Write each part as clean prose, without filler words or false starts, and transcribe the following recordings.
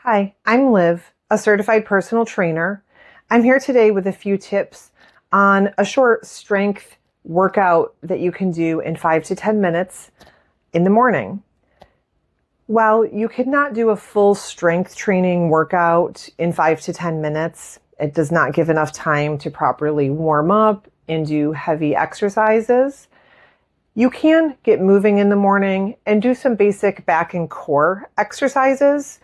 Hi, I'm Liv, a certified personal trainer. I'm here today with a few tips on a short strength workout that you can do in 5 to 10 minutes in the morning. While you could not do a full strength training workout in 5 to 10 minutes, it does not give enough time to properly warm up and do heavy exercises. You can get moving in the morning and do some basic back and core exercises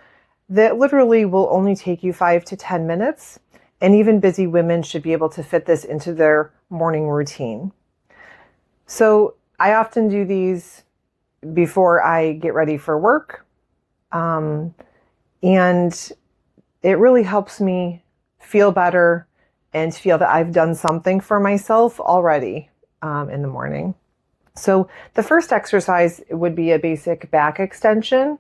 that literally will only take you 5 to 10 minutes. And even busy women should be able to fit this into their morning routine. So I often do these before I get ready for work. And it really helps me feel better and feel that I've done something for myself already in the morning. So the first exercise would be a basic back extension.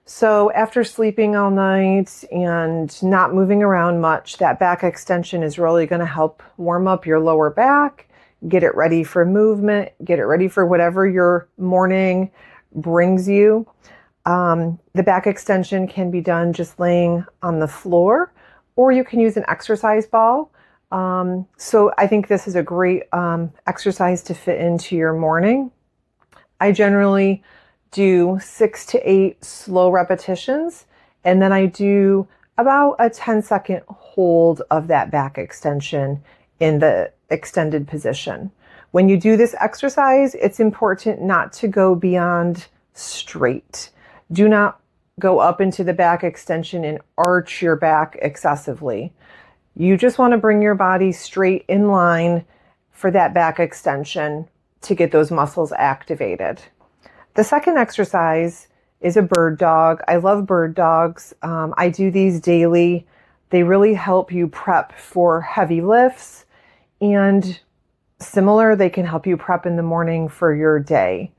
So after sleeping all night and not moving around much, that back extension is really going to help warm up your lower back, get it ready for movement, get it ready for whatever your morning brings you. The back extension can be done just laying on the floor, or you can use an exercise ball. So I think this is a great exercise to fit into your morning. I generally do 6 to 8 slow repetitions, and then I do about a 10-second hold of that back extension in the extended position. When you do this exercise, it's important not to go beyond straight. Do not go up into the back extension and arch your back excessively. You just want to bring your body straight in line for that back extension to get those muscles activated. The second exercise is a bird dog. I love bird dogs. I do these daily. They really help you prep for heavy lifts, and similar, they can help you prep in the morning for your day.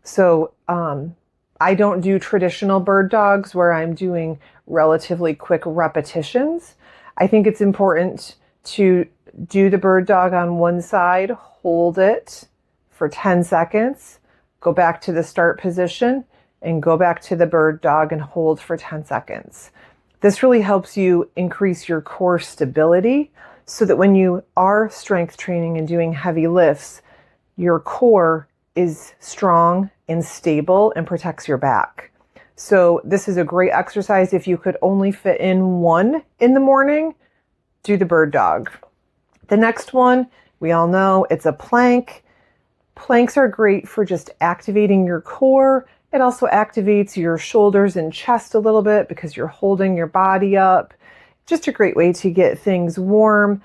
So I don't do traditional bird dogs where I'm doing relatively quick repetitions. I think it's important to do the bird dog on one side, hold it for 10 seconds, go back to the start position, and go back to the bird dog and hold for 10 seconds. This really helps you increase your core stability so that when you are strength training and doing heavy lifts, your core is strong and stable and protects your back. So this is a great exercise. If you could only fit in one in the morning, do the bird dog. The next one, we all know, it's a plank. Planks are great for just activating your core. It also activates your shoulders and chest a little bit because you're holding your body up. Just a great way to get things warm.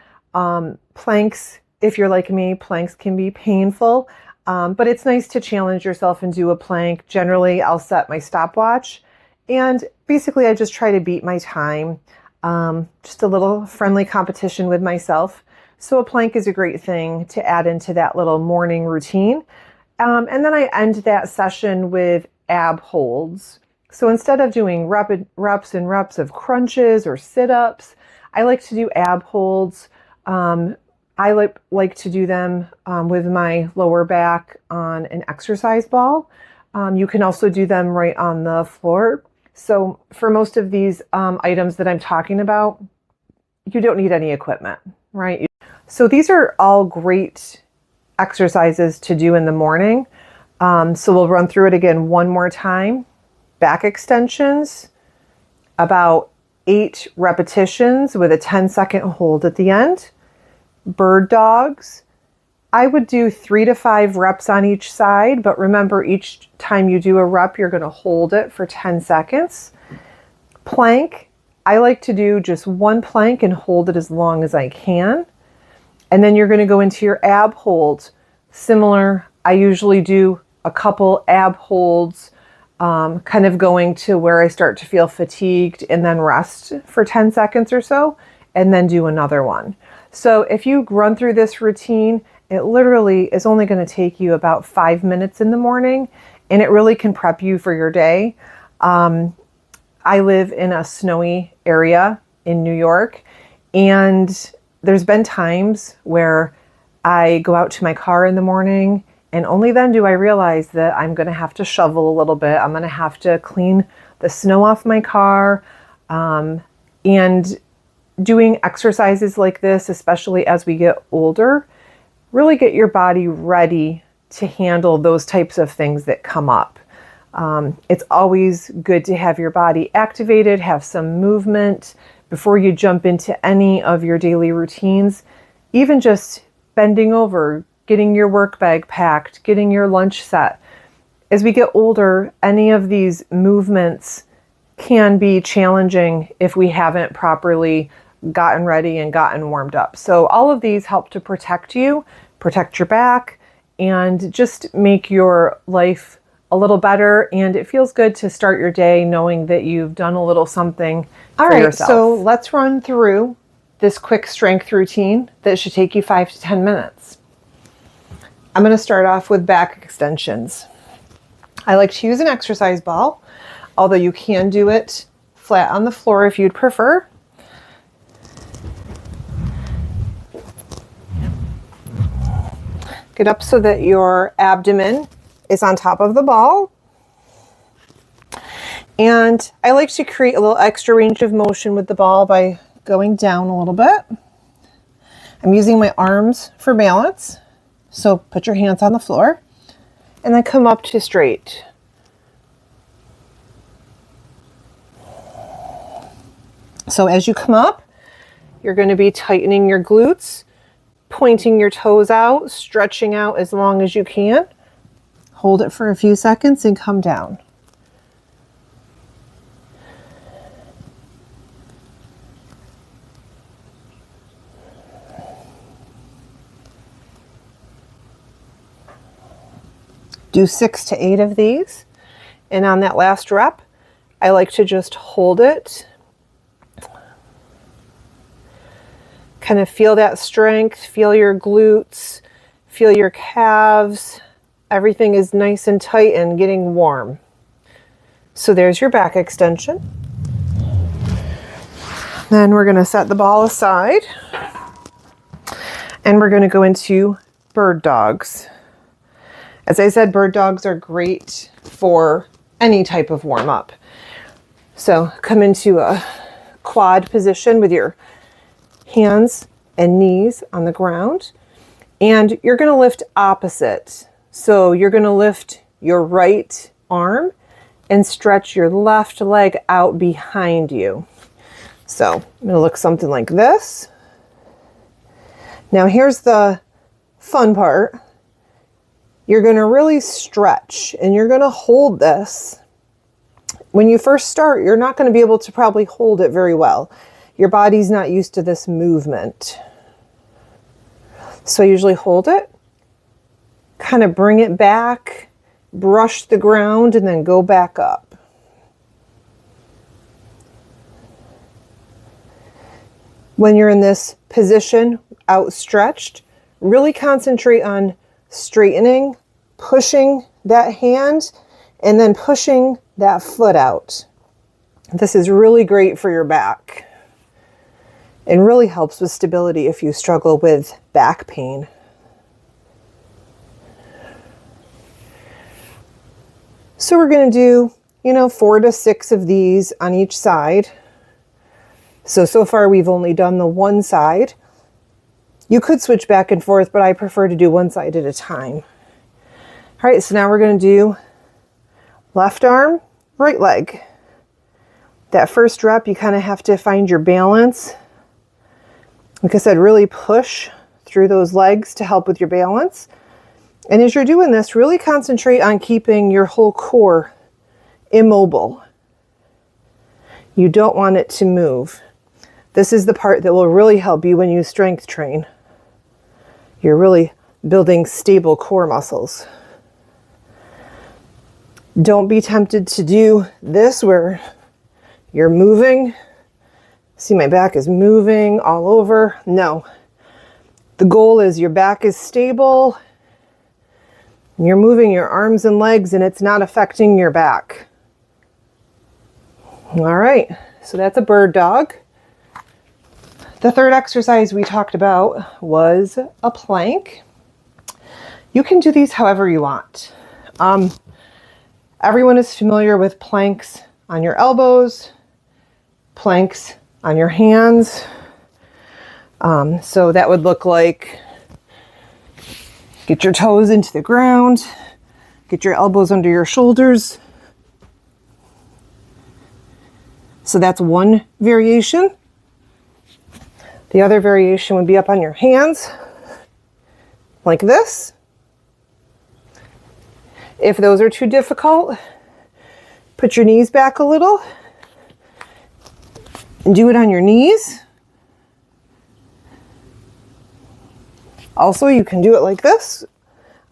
Planks, if you're like me, planks can be painful. But it's nice to challenge yourself and do a plank. Generally, I'll set my stopwatch, and basically I just try to beat my time. Just a little friendly competition with myself. So a plank is a great thing to add into that little morning routine. And then I end that session with ab holds. So instead of doing reps and reps of crunches or sit-ups, I like to do ab holds. I like to do them with my lower back on an exercise ball. You can also do them right on the floor. So for most of these items that I'm talking about, you don't need any equipment, right? So these are all great exercises to do in the morning. So we'll run through it again one more time. Back extensions, about 8 repetitions with a 10-second hold at the end. Bird dogs, I would do 3 to 5 reps on each side, but remember, each time you do a rep, you're going to hold it for 10 seconds. Plank, I like to do just one plank and hold it as long as I can. And then you're going to go into your ab hold. Similar, I usually do a couple ab holds, kind of going to where I start to feel fatigued, and then rest for 10 seconds or so, and then do another one. So if you run through this routine, it literally is only going to take you about 5 minutes in the morning, and it really can prep you for your day. I live in a snowy area in New York, and there's been times where I go out to my car in the morning, and only then do I realize that I'm going to have to shovel a little bit. I'm going to have to clean the snow off my car. And doing exercises like this, especially as we get older, really get your body ready to handle those types of things that come up. It's always good to have your body activated, have some movement before you jump into any of your daily routines. Even just bending over, getting your work bag packed, getting your lunch set. As we get older, any of these movements can be challenging if we haven't properly gotten ready and gotten warmed up. So all of these help to protect you, protect your back, and just make your life a little better. And it feels good to start your day knowing that you've done a little something for yourself. So let's run through this quick strength routine that should take you 5 to 10 minutes. I'm going to start off with back extensions. I like to use an exercise ball, although you can do it flat on the floor if you'd prefer. Get up so that your abdomen is on top of the ball. And I like to create a little extra range of motion with the ball by going down a little bit. I'm using my arms for balance. So put your hands on the floor and then come up to straight. So as you come up, you're going to be tightening your glutes, pointing your toes out, stretching out as long as you can. Hold it for a few seconds and come down. Do 6 to 8 of these. And on that last rep, I like to just hold it. Kind of feel that strength, feel your glutes, feel your calves. Everything is nice and tight and getting warm. So there's your back extension. Then we're going to set the ball aside and we're going to go into bird dogs. As I said, bird dogs are great for any type of warm up. So come into a quad position with your hands and knees on the ground, and you're going to lift opposite. So you're going to lift your right arm and stretch your left leg out behind you. So I'm going to look something like this. Now here's the fun part. You're going to really stretch and you're going to hold this. When you first start, you're not going to be able to probably hold it very well. Your body's not used to this movement. So I usually hold it, kind of bring it back, brush the ground, and then go back up. When you're in this position, outstretched, really concentrate on straightening, pushing that hand, and then pushing that foot out. This is really great for your back and really helps with stability if you struggle with back pain. So we're going to do, 4 to 6 of these on each side. So far we've only done the one side. You could switch back and forth, but I prefer to do one side at a time. All right, so now we're going to do left arm, right leg. That first rep, you kind of have to find your balance. Like I said, really push through those legs to help with your balance. And as you're doing this, really concentrate on keeping your whole core immobile. You don't want it to move. This is the part that will really help you when you strength train. You're really building stable core muscles. Don't be tempted to do this where you're moving. See, my back is moving all over. No. The goal is your back is stable. You're moving your arms and legs and it's not affecting your back. All right, so that's a bird dog. The third exercise we talked about was a plank. You can do these however you want. Everyone is familiar with planks on your elbows. planks on your hands. So that would look like get your toes into the ground, get your elbows under your shoulders. So that's one variation. The other variation would be up on your hands, like this. If those are too difficult, put your knees back a little and do it on your knees. Also, you can do it like this,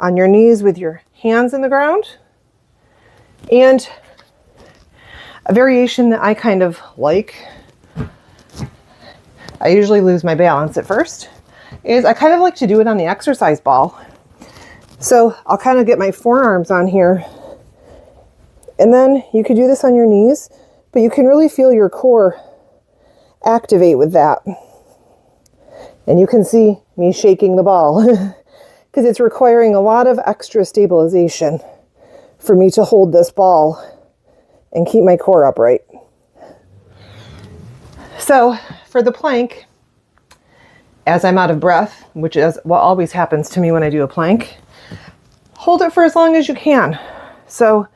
on your knees with your hands in the ground. And a variation that I kind of like, I usually lose my balance at first, is I kind of like to do it on the exercise ball. So I'll kind of get my forearms on here, and then you could do this on your knees, but you can really feel your core activate with that. And you can see me shaking the ball because it's requiring a lot of extra stabilization for me to hold this ball and keep my core upright. So for the plank, as I'm out of breath, which is what always happens to me when I do a plank, hold it for as long as you can. So,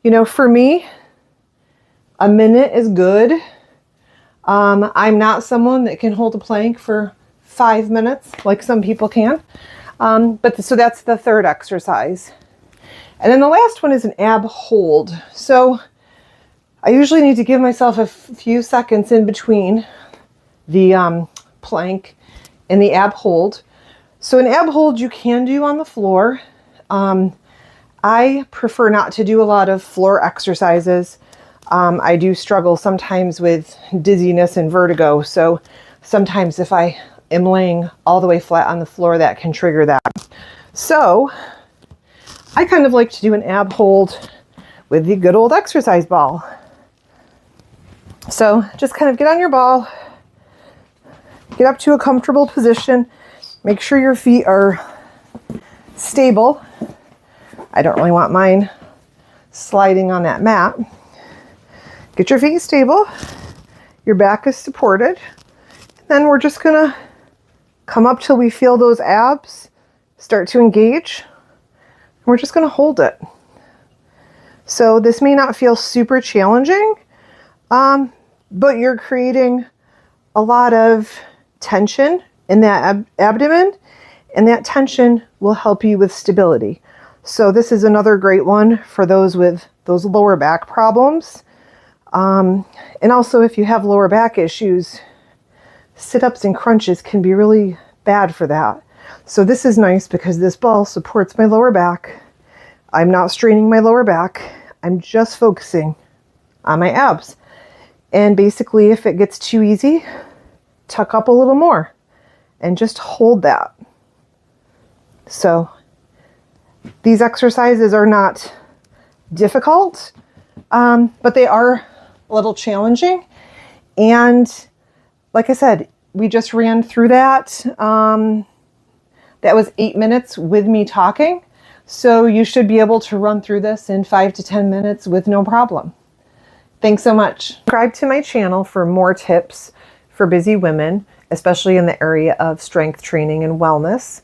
you know, for me, a minute is good. I'm not someone that can hold a plank for 5 minutes like some people can. So that's the third exercise. And then the last one is an ab hold. So I usually need to give myself a few seconds in between the plank and the ab hold. So an ab hold you can do on the floor. I prefer not to do a lot of floor exercises. I do struggle sometimes with dizziness and vertigo. So sometimes if I am laying all the way flat on the floor, that can trigger that. So I kind of like to do an ab hold with the good old exercise ball. So just kind of get on your ball, get up to a comfortable position, make sure your feet are stable. I don't really want mine sliding on that mat. Get your feet stable, your back is supported, and then we're just gonna come up till we feel those abs start to engage. We're just gonna hold it. So this may not feel super challenging, but you're creating a lot of tension in that abdomen, and that tension will help you with stability. So this is another great one for those with those lower back problems. And also if you have lower back issues, sit-ups and crunches can be really bad for that. So this is nice because this ball supports my lower back. I'm not straining my lower back. I'm just focusing on my abs. And basically if it gets too easy, tuck up a little more and just hold that. So these exercises are not difficult, but they are a little challenging. And like I said, we just ran through that. That was 8 minutes with me talking. So you should be able to run through this in 5 to 10 minutes with no problem. Thanks so much. Subscribe to my channel for more tips for busy women, especially in the area of strength training and wellness.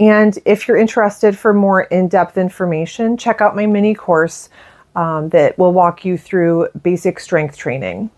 And if you're interested for more in-depth information, check out my mini course that will walk you through basic strength training.